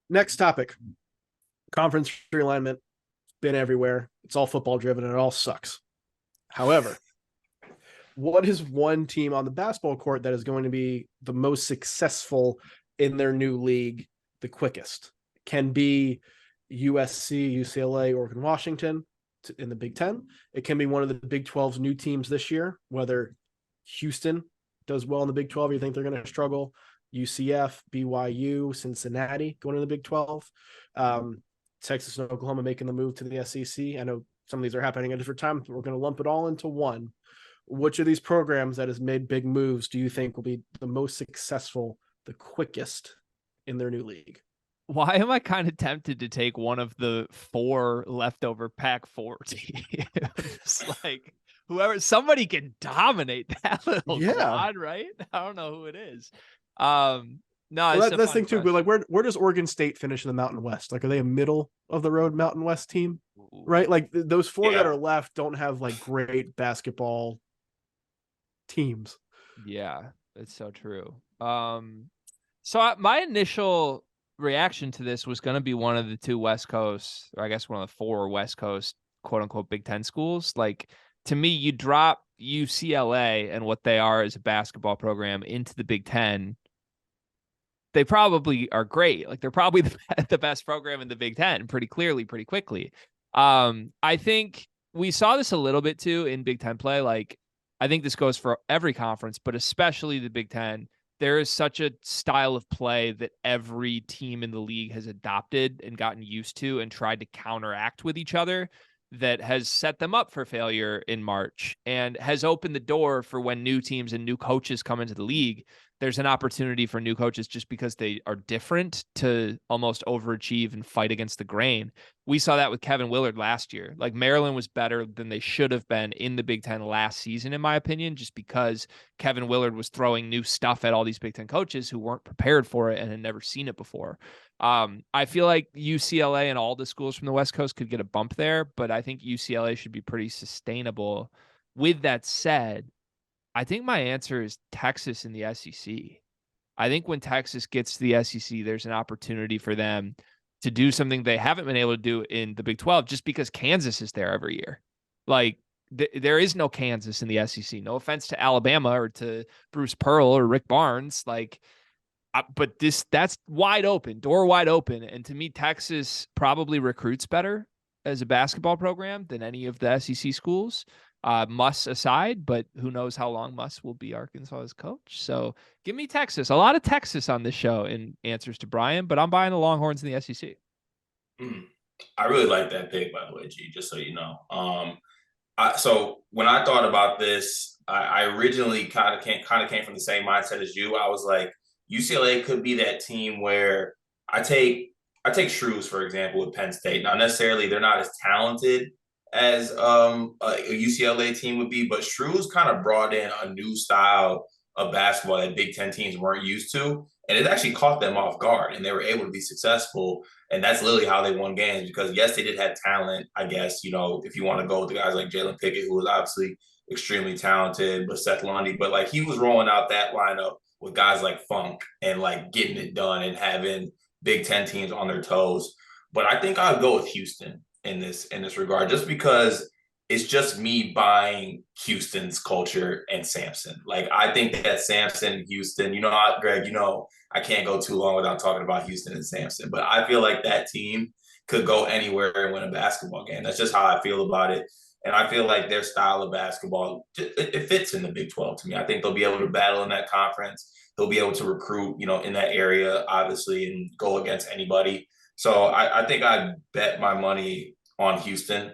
Next topic: conference realignment. Been everywhere. It's all football driven, and it all sucks. However, what is one team on the basketball court that is going to be the most successful in their new league the quickest? Can be USC, UCLA, Oregon, Washington in the Big Ten. It can be one of the Big 12's new teams this year, whether Houston does well in the Big 12, you think they're going to struggle. UCF, BYU, Cincinnati going to the Big 12. Texas and Oklahoma making the move to the SEC. I know some of these are happening at different times, but we're going to lump it all into one. Which of these programs that has made big moves do you think will be the most successful, the quickest in their new league? Why am I kind of tempted to take one of the four leftover Pac-4 teams? Like somebody can dominate that little quad, right? I don't know who it is. No, well, it's that's the thing too. But like, where does Oregon State finish in the Mountain West? Like, are they a middle of the road Mountain West team? Right? Like those four that are left don't have like great basketball teams. Yeah, it's so true. So my initial reaction to this was going to be one of the two West Coast, or I guess one of the four West Coast, quote unquote, Big Ten schools. Like, to me, you drop UCLA and what they are as a basketball program into the Big Ten. They probably are great. Like, they're probably the best program in the Big Ten pretty clearly, pretty quickly. I think we saw this a little bit too in Big Ten play. Like, I think this goes for every conference, but especially the Big Ten. There is such a style of play that every team in the league has adopted and gotten used to and tried to counteract with each other that has set them up for failure in March and has opened the door for when new teams and new coaches come into the league. There's an opportunity for new coaches just because they are different to almost overachieve and fight against the grain. We saw that with Kevin Willard last year. Like, Maryland was better than they should have been in the Big Ten last season, in my opinion, just because Kevin Willard was throwing new stuff at all these Big Ten coaches who weren't prepared for it and had never seen it before. I feel like UCLA and all the schools from the West Coast could get a bump there, but I think UCLA should be pretty sustainable. With that said, I think my answer is Texas in the SEC. I think when Texas gets to the SEC, there's an opportunity for them to do something they haven't been able to do in the Big 12 just because Kansas is there every year. Like, there is no Kansas in the SEC. No offense to Alabama or to Bruce Pearl or Rick Barnes. Like, but that's wide open, door wide open. And to me, Texas probably recruits better as a basketball program than any of the SEC schools. Muss aside, but who knows how long Muss will be Arkansas's coach. So give me Texas. A lot of Texas on this show in answers to Brian, but I'm buying the Longhorns in the SEC. I really like that pick, by the way, G, just so you know. So when I thought about this, I originally kind of came from the same mindset as you. I was like, UCLA could be that team where I take Shrews, for example, with Penn State. Not necessarily they're not as talented as a UCLA team would be, but Shrews kind of brought in a new style of basketball that Big Ten teams weren't used to. And it actually caught them off guard and they were able to be successful. And that's literally how they won games because, yes, they did have talent, I guess, if you want to go with the guys like Jalen Pickett, who was obviously extremely talented, but Seth Lundy, but like he was rolling out that lineup with guys like Funk and like getting it done and having Big Ten teams on their toes. But I think I'd go with Houston in this regard, just because it's just me buying Houston's culture and Sampson. Like, I think that Sampson, Houston, Greg, I can't go too long without talking about Houston and Sampson, but I feel like that team could go anywhere and win a basketball game. That's just how I feel about it. And I feel like their style of basketball, it fits in the Big 12 to me. I think they'll be able to battle in that conference. They'll be able to recruit, in that area, obviously, and go against anybody. So I think I'd bet my money on Houston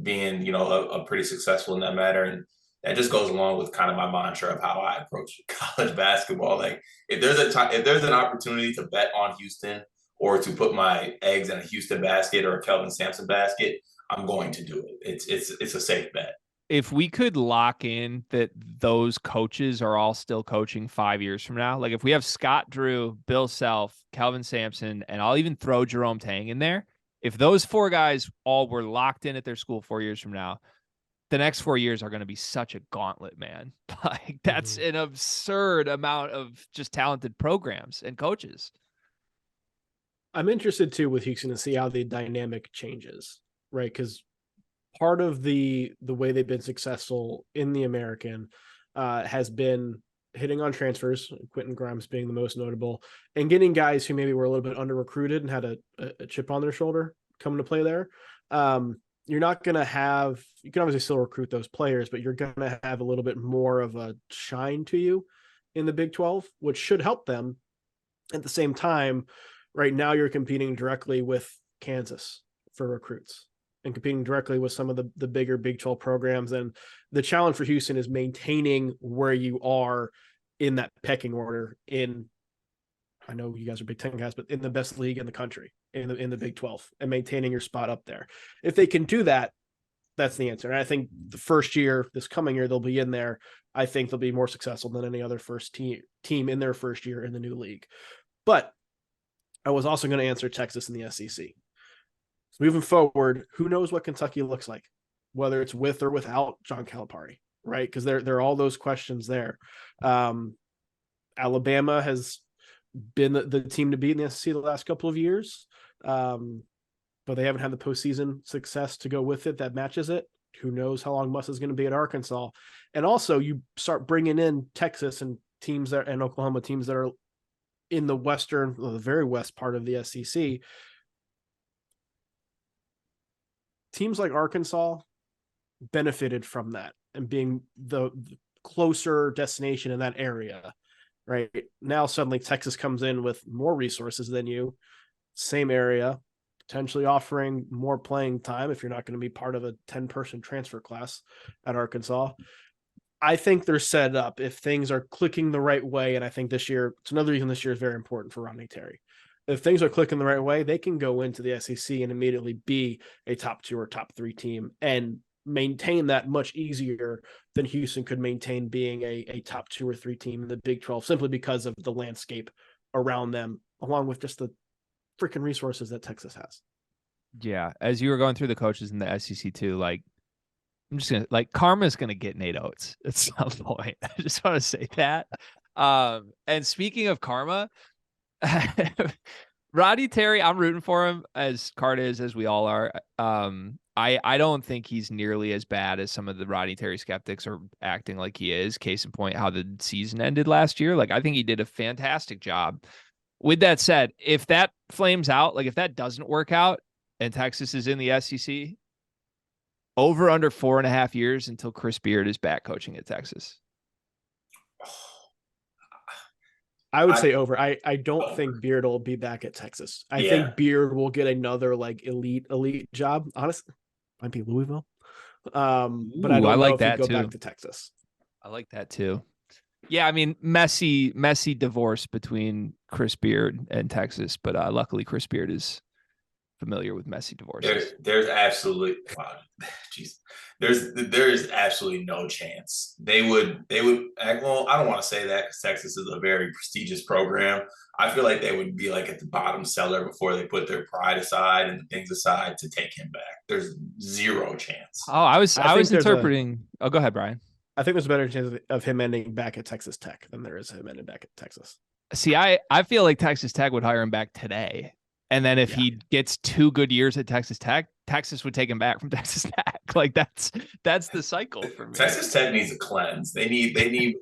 being, a pretty successful in that matter. And that just goes along with kind of my mantra of how I approach college basketball. Like, if there's an opportunity to bet on Houston or to put my eggs in a Houston basket or a Kelvin Sampson basket, I'm going to do it. It's a safe bet. If we could lock in that those coaches are all still coaching 5 years from now, like if we have Scott Drew, Bill Self, Kelvin Sampson, and I'll even throw Jerome Tang in there, if those four guys all were locked in at their school 4 years from now, the next 4 years are going to be such a gauntlet, man. Like, that's an absurd amount of just talented programs and coaches. I'm interested too with Houston to see how the dynamic changes, right? Because part of the way they've been successful in the American has been hitting on transfers, Quentin Grimes being the most notable, and getting guys who maybe were a little bit under recruited and had a chip on their shoulder coming to play there. You're not going to have, you can obviously still recruit those players, but you're going to have a little bit more of a shine to you in the Big 12, which should help them. At the same time, right now you're competing directly with Kansas for recruits and competing directly with some of the bigger Big 12 programs. And the challenge for Houston is maintaining where you are in that pecking order in, I know you guys are Big Ten guys, but in the best league in the country, in the Big 12, and maintaining your spot up there. If they can do that, that's the answer. And I think the first year, this coming year, they'll be in there. I think they'll be more successful than any other first team in their first year in the new league. But I was also going to answer Texas in the SEC. So moving forward, who knows what Kentucky looks like, whether it's with or without John Calipari, right? Because there are all those questions there. Alabama has been the team to beat in the SEC the last couple of years, but they haven't had the postseason success to go with it that matches it. Who knows how long Muss is going to be at Arkansas? And also, you start bringing in Texas and teams that and Oklahoma teams that are in the western, the very west part of the SEC. Teams like Arkansas benefited from that and being the closer destination in that area, right? Now suddenly Texas comes in with more resources than you, same area, potentially offering more playing time if you're not going to be part of a 10-person transfer class at Arkansas. I think they're set up if things are clicking the right way. And I think this year, it's another reason this year is very important for Rodney Terry. If things are clicking the right way, they can go into the SEC and immediately be a top 2 or top 3 team and maintain that much easier than Houston could maintain being a top 2 or 3 team in the Big 12, simply because of the landscape around them, along with just the freaking resources that Texas has. Yeah. As you were going through the coaches in the SEC too, like, I'm just gonna Karma's gonna get Nate Oates at some point. I just want to say that. And speaking of Karma, Rodney Terry, I'm rooting for him as Card is, as we all are. I don't think he's nearly as bad as some of the Rodney Terry skeptics are acting like he is. Case in point, how the season ended last year. Like, I think he did a fantastic job. With that said, if that flames out, like if that doesn't work out and Texas is in the SEC, over under 4.5 years until Chris Beard is back coaching at Texas. I would say over. I don't think Beard will be back at Texas. I think Beard will get another like elite job. Honestly, might be Louisville. But I don't know if he'd go back to Texas. I like that too. Yeah, I mean, messy divorce between Chris Beard and Texas, but luckily Chris Beard is familiar with messy divorces. There's absolutely there is absolutely no chance they would act. Well, I don't want to say that because Texas is a very prestigious program. I feel like they would be like at the bottom cellar before they put their pride aside and things aside to take him back. There's zero chance. Oh, I was interpreting. Go ahead, Brian. I think there's a better chance of him ending back at Texas Tech than there is him ending back at Texas. See, I feel like Texas Tech would hire him back today. And then if he gets 2 good years at Texas Tech, Texas would take him back from Texas Tech. Like that's the cycle for me. Texas Tech needs a cleanse. They need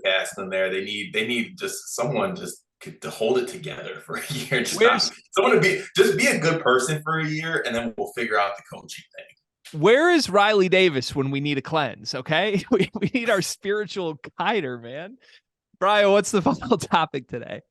cast in there. They need just someone just to hold it together for a year. Someone to be a good person for a year, and then we'll figure out the coaching thing. Where is Riley Davis when we need a cleanse? Okay, we need our spiritual guider, man. Brian, what's the final topic today?